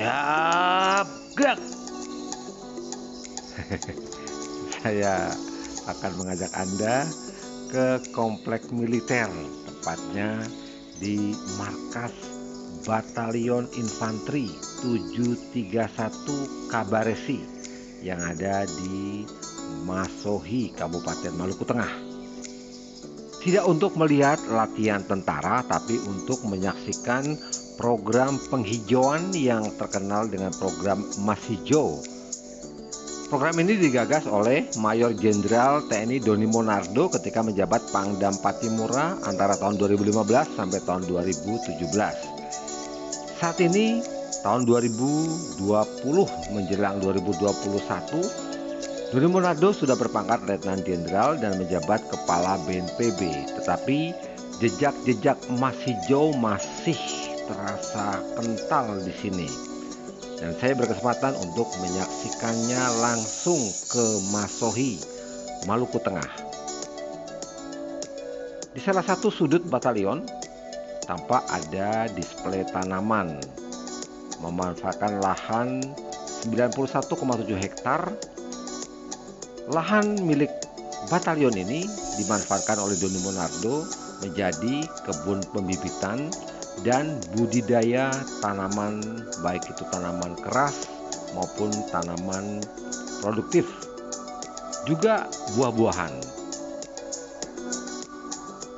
Siap, gerak. Saya akan mengajak Anda ke komplek militer, tepatnya di markas Batalion Infanteri 731 Kabaresi yang ada di Masohi, Kabupaten Maluku Tengah. Tidak untuk melihat latihan tentara, tapi untuk menyaksikan program penghijauan yang terkenal dengan program Mas Hijau. Program ini digagas oleh Mayor Jenderal TNI Doni Monardo ketika menjabat Pangdam Patimura antara tahun 2015 sampai tahun 2017. Saat ini tahun 2020 menjelang 2021, Doni Monardo sudah berpangkat Letnan Jenderal dan menjabat Kepala BNPB, tetapi jejak-jejak Mas Hijau masih terasa kental di sini. Dan saya berkesempatan untuk menyaksikannya langsung ke Masohi, Maluku Tengah. Di salah satu sudut batalion tampak ada display tanaman memanfaatkan lahan 91,7 hektar. Lahan milik batalion ini dimanfaatkan oleh Doni Monardo menjadi kebun pembibitan dan budidaya tanaman, baik itu tanaman keras maupun tanaman produktif, juga buah-buahan.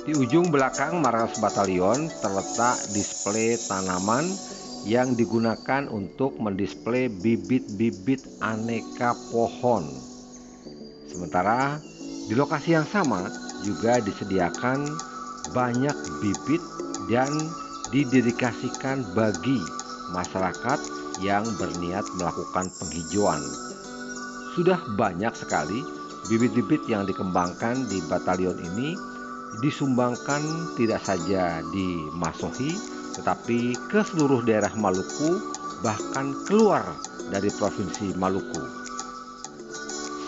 Di ujung belakang markas batalion terletak display tanaman yang digunakan untuk mendisplay bibit-bibit aneka pohon. Sementara di lokasi yang sama juga disediakan banyak bibit dan didedikasikan bagi masyarakat yang berniat melakukan penghijauan. Sudah banyak sekali bibit-bibit yang dikembangkan di batalion ini, disumbangkan tidak saja di Masohi tetapi ke seluruh daerah Maluku, bahkan keluar dari provinsi Maluku.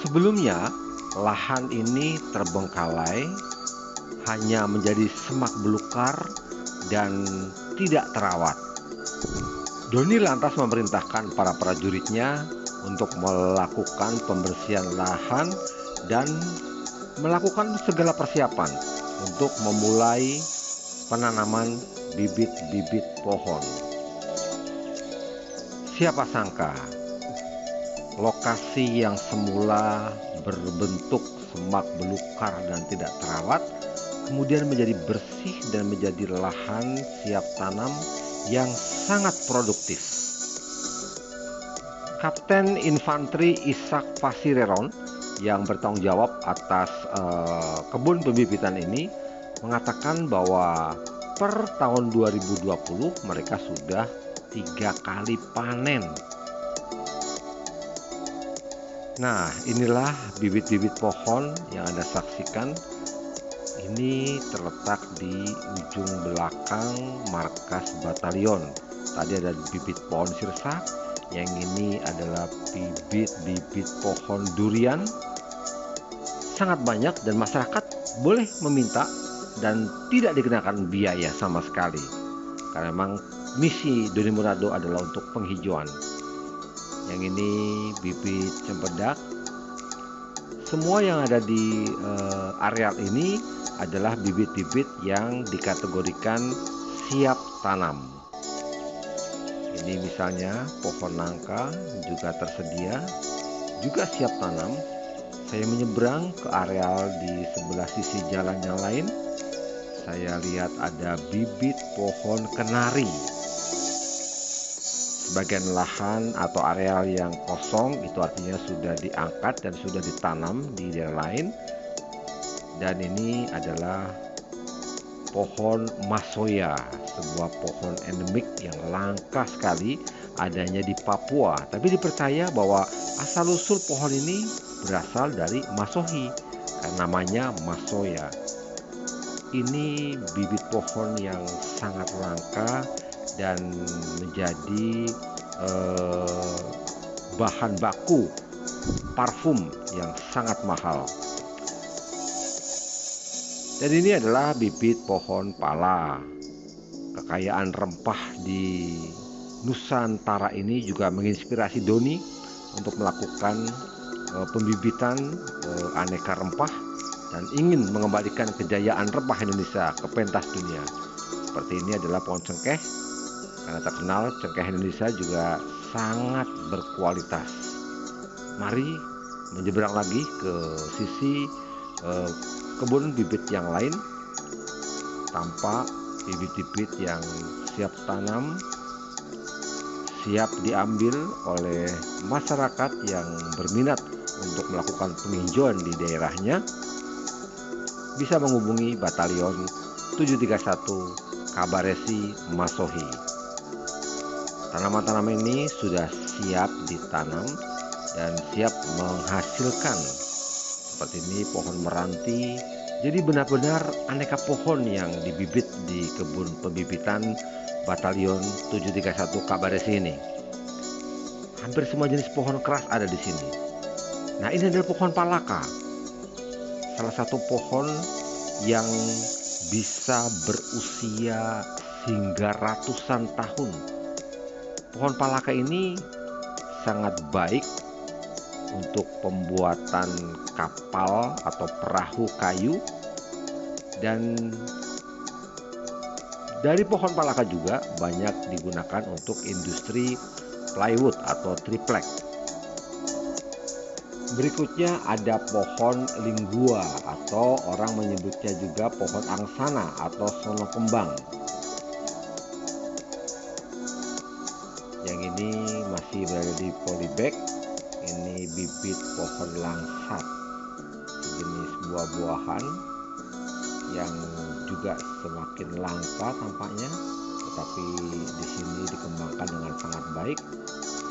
Sebelumnya lahan ini terbengkalai, hanya menjadi semak belukar dan tidak terawat. Doni lantas memerintahkan para prajuritnya untuk melakukan pembersihan lahan dan melakukan segala persiapan untuk memulai penanaman bibit-bibit pohon. Siapa sangka lokasi yang semula berbentuk semak belukar dan tidak terawat kemudian menjadi bersih dan menjadi lahan siap tanam yang sangat produktif. Kapten Infanteri Ishak Pasireron yang bertanggung jawab atas kebun pembibitan ini mengatakan bahwa per tahun 2020 mereka sudah 3 kali panen. Nah, inilah bibit-bibit pohon yang Anda saksikan. Ini terletak di ujung belakang markas batalion. Tadi ada bibit pohon sirsak, yang ini adalah bibit-bibit pohon durian. Sangat banyak dan masyarakat boleh meminta dan tidak dikenakan biaya sama sekali. Karena memang misi Doni Monardo adalah untuk penghijauan. Yang ini bibit cempedak. Semua yang ada di areal ini adalah bibit-bibit yang dikategorikan siap tanam. Ini misalnya pohon nangka juga tersedia, juga siap tanam. Saya menyeberang ke areal di sebelah sisi jalan yang lain. Saya lihat ada bibit pohon kenari. Sebagian lahan atau areal yang kosong itu artinya sudah diangkat dan sudah ditanam di daerah lain. Dan ini adalah pohon masoya, sebuah pohon endemik yang langka sekali adanya di Papua. Tapi dipercaya bahwa asal-usul pohon ini berasal dari Masohi, karena namanya masoya. Ini bibit pohon yang sangat langka dan menjadi bahan baku parfum yang sangat mahal. Dan ini adalah bibit pohon pala. Kekayaan rempah di Nusantara ini juga menginspirasi Doni untuk melakukan pembibitan aneka rempah dan ingin mengembalikan kejayaan rempah Indonesia ke pentas dunia. Seperti ini adalah pohon cengkeh, karena terkenal cengkeh Indonesia juga sangat berkualitas. Mari menyeberang lagi ke sisi kebun bibit yang lain. Tampak bibit-bibit yang siap tanam, siap diambil oleh masyarakat yang berminat untuk melakukan penghijauan di daerahnya. Bisa menghubungi Batalion 731 Kabaresi Masohi. Tanaman-tanaman ini sudah siap ditanam dan siap menghasilkan. Seperti ini pohon meranti. Jadi benar-benar aneka pohon yang dibibit di kebun pembibitan Batalion 731 Kabaresi ini. Hampir semua jenis pohon keras ada di sini. Nah, ini adalah pohon palaka. Salah satu pohon yang bisa berusia hingga ratusan tahun. Pohon palaka ini sangat baik untuk pembuatan kapal atau perahu kayu, dan dari pohon palaka juga banyak digunakan untuk industri plywood atau triplek. Berikutnya ada pohon linggua atau orang menyebutnya juga pohon angsana atau sono kembang. Yang ini masih berada di polybag. Ini bibit pohon langsat, sejenis buah-buahan yang juga semakin langka tampaknya, tetapi di sini dikembangkan dengan sangat baik.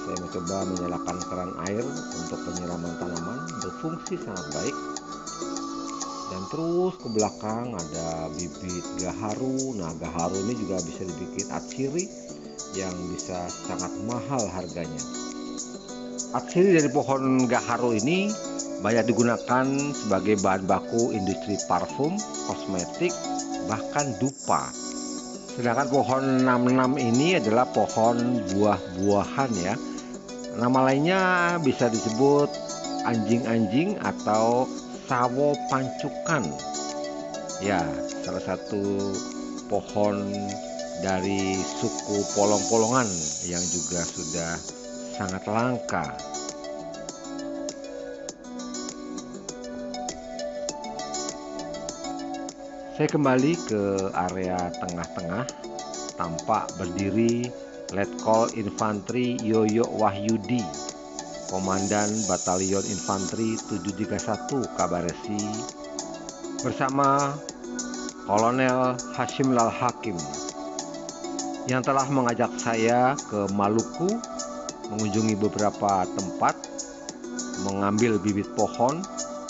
Saya mencoba menyalakan keran air untuk penyiraman tanaman, berfungsi sangat baik. Dan terus ke belakang ada bibit gaharu. Nah, gaharu ini juga bisa dibikin atsiri yang bisa sangat mahal harganya. Atsiri dari pohon gaharu ini banyak digunakan sebagai bahan baku industri parfum, kosmetik, bahkan dupa. Sedangkan pohon 66 ini adalah pohon buah-buahan ya. Nama lainnya bisa disebut anjing-anjing atau sawo pancukan. Ya, salah satu pohon dari suku polong-polongan yang juga sudah sangat langka. Saya kembali ke area tengah-tengah. Tampak berdiri Letkol Infantri Yoyo Wahyudi, Komandan Batalion Infantri 731 Kabaresi, bersama Kolonel Hashim Lal Hakim yang telah mengajak saya ke Maluku, mengunjungi beberapa tempat, mengambil bibit pohon,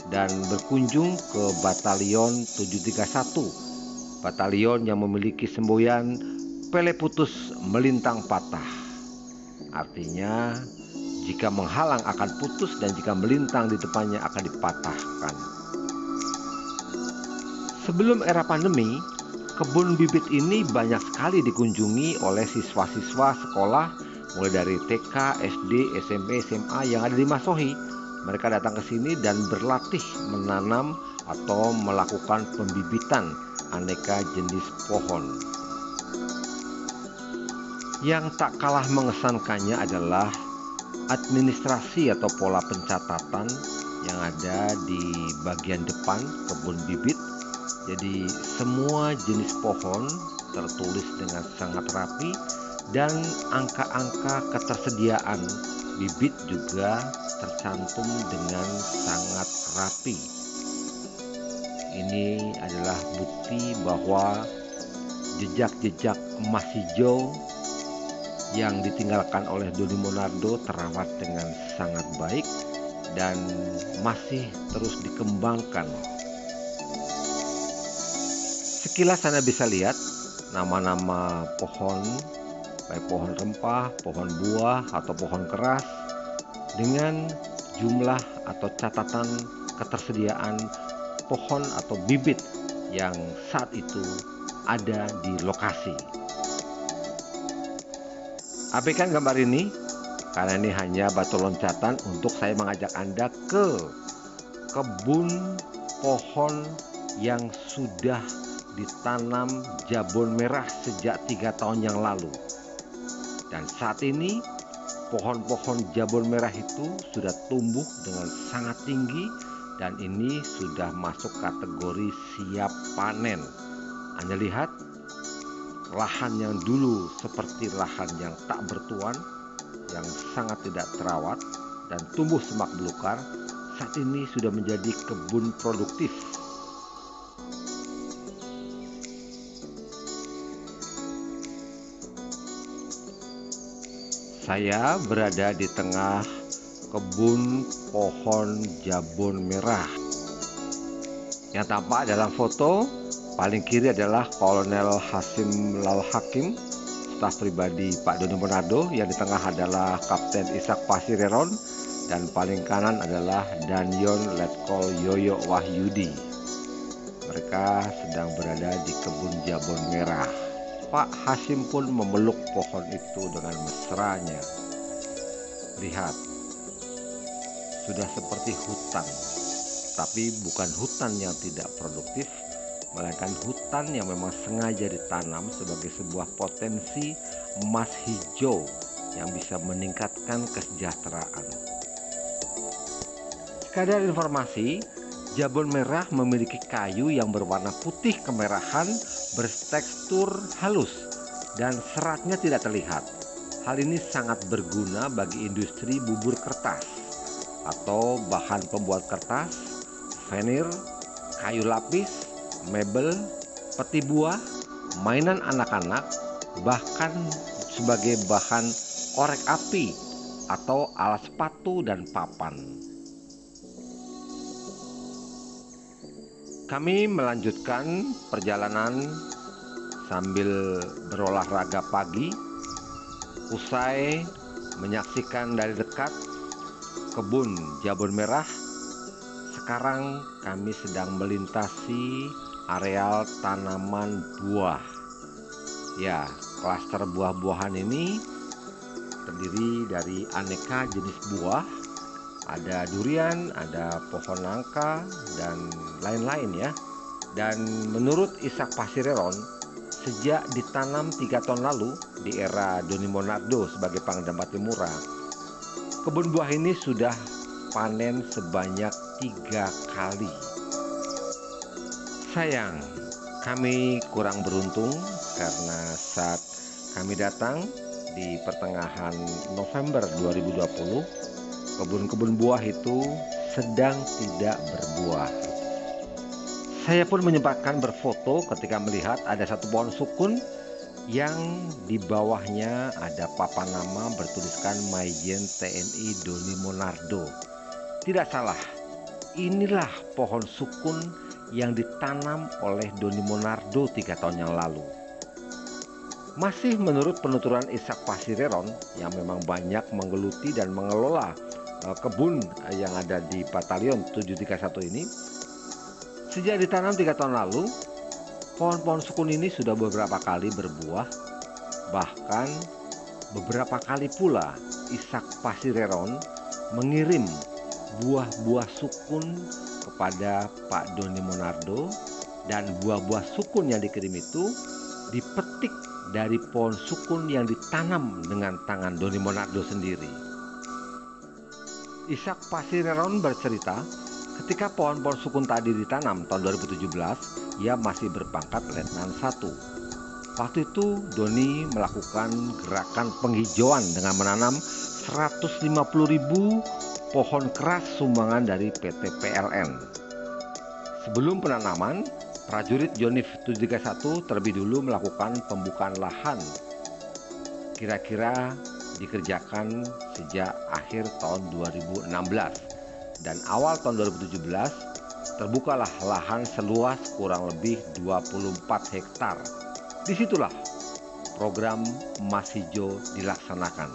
dan berkunjung ke Batalion 731, batalion yang memiliki semboyan pele putus melintang patah. Artinya, jika menghalang akan putus dan jika melintang di depannya akan dipatahkan. Sebelum era pandemi, kebun bibit ini banyak sekali dikunjungi oleh siswa-siswa sekolah mulai dari TK, SD, SMP, SMA yang ada di Masohi. Mereka datang ke sini dan berlatih menanam atau melakukan pembibitan aneka jenis pohon. Yang tak kalah mengesankannya adalah administrasi atau pola pencatatan yang ada di bagian depan kebun bibit. Jadi semua jenis pohon tertulis dengan sangat rapi dan angka-angka ketersediaan bibit juga tercantum dengan sangat rapi. Ini adalah bukti bahwa jejak-jejak emas hijau yang ditinggalkan oleh Doni Monardo terawat dengan sangat baik dan masih terus dikembangkan. Sekilas Anda bisa lihat nama-nama pohon, baik pohon rempah, pohon buah, atau pohon keras, dengan jumlah atau catatan ketersediaan pohon atau bibit yang saat itu ada di lokasi. Abaikan gambar ini karena ini hanya batu loncatan untuk saya mengajak Anda ke kebun pohon yang sudah ditanam jabon merah sejak 3 tahun yang lalu. Dan saat ini pohon-pohon jabon merah itu sudah tumbuh dengan sangat tinggi dan ini sudah masuk kategori siap panen. Anda lihat, lahan yang dulu seperti lahan yang tak bertuan, yang sangat tidak terawat dan tumbuh semak belukar, saat ini sudah menjadi kebun produktif. Saya berada di tengah kebun pohon jabon merah. Yang tampak dalam foto paling kiri adalah Kolonel Hasim Lal Hakim, staf pribadi Pak Doni Monardo. Yang di tengah adalah Kapten Ishak Pasireron, dan paling kanan adalah Danyon Letkol Yoyo Wahyudi. Mereka sedang berada di kebun jabon merah. Pak Hasim pun memeluk pohon itu dengan mesranya. Lihat, sudah seperti hutan, tapi bukan hutan yang tidak produktif, melainkan hutan yang memang sengaja ditanam sebagai sebuah potensi emas hijau yang bisa meningkatkan kesejahteraan. Sekadar informasi, jabon merah memiliki kayu yang berwarna putih kemerahan bertekstur halus dan seratnya tidak terlihat. Hal ini sangat berguna bagi industri bubur kertas atau bahan pembuat kertas, venir, kayu lapis, mebel, peti buah, mainan anak-anak, bahkan sebagai bahan korek api atau alat sepatu dan papan. Kami melanjutkan perjalanan sambil berolahraga pagi, usai menyaksikan dari dekat kebun jabon merah. Sekarang kami sedang melintasi areal tanaman buah. Ya, klaster buah-buahan ini terdiri dari aneka jenis buah. Ada durian, ada pohon nangka, dan lain-lain ya. Dan menurut Ishak Pasireron, sejak ditanam 3 tahun lalu di era Doni Monardo sebagai Pangdam Patimura, kebun buah ini sudah panen sebanyak 3 kali. Sayang, kami kurang beruntung karena saat kami datang di pertengahan November 2020, kebun-kebun buah itu sedang tidak berbuah. Saya pun menyempatkan berfoto ketika melihat ada satu pohon sukun yang di bawahnya ada papan nama bertuliskan Majen TNI Doni Monardo. Tidak salah, inilah pohon sukun yang ditanam oleh Doni Monardo 3 tahun yang lalu. Masih menurut penuturan Ishak Pasireron yang memang banyak menggeluti dan mengelola kebun yang ada di Batalion 731 ini, sejak ditanam 3 tahun lalu, pohon-pohon sukun ini sudah beberapa kali berbuah. Bahkan beberapa kali pula Ishak Pasireron mengirim buah-buah sukun kepada Pak Doni Monardo, dan buah-buah sukun yang dikirim itu dipetik dari pohon sukun yang ditanam dengan tangan Doni Monardo sendiri. Ishak Pasireron bercerita, ketika pohon-pohon sukun tadi ditanam tahun 2017, ia masih berpangkat Letnan 1. Waktu itu Doni melakukan gerakan penghijauan dengan menanam 150.000 pohon keras sumbangan dari PT PLN. Sebelum penanaman, prajurit Yonif 731 terlebih dulu melakukan pembukaan lahan. Kira-kira dikerjakan sejak akhir tahun 2016, dan awal tahun 2017 terbukalah lahan seluas kurang lebih 24 hektar. Disitulah program Emas Hijau dilaksanakan.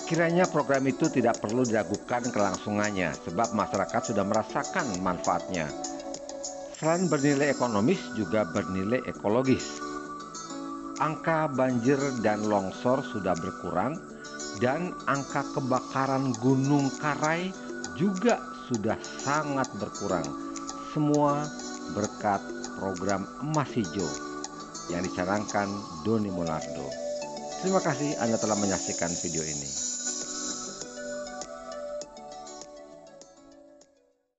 Kiranya program itu tidak perlu diragukan kelangsungannya, sebab masyarakat sudah merasakan manfaatnya. Selain bernilai ekonomis, juga bernilai ekologis. angka banjir dan longsor sudah berkurang dan angka kebakaran gunung karai juga sudah sangat berkurang. Semua berkat program Emas Hijau yang dicanangkan Doni Monardo. Terima kasih Anda telah menyaksikan video ini.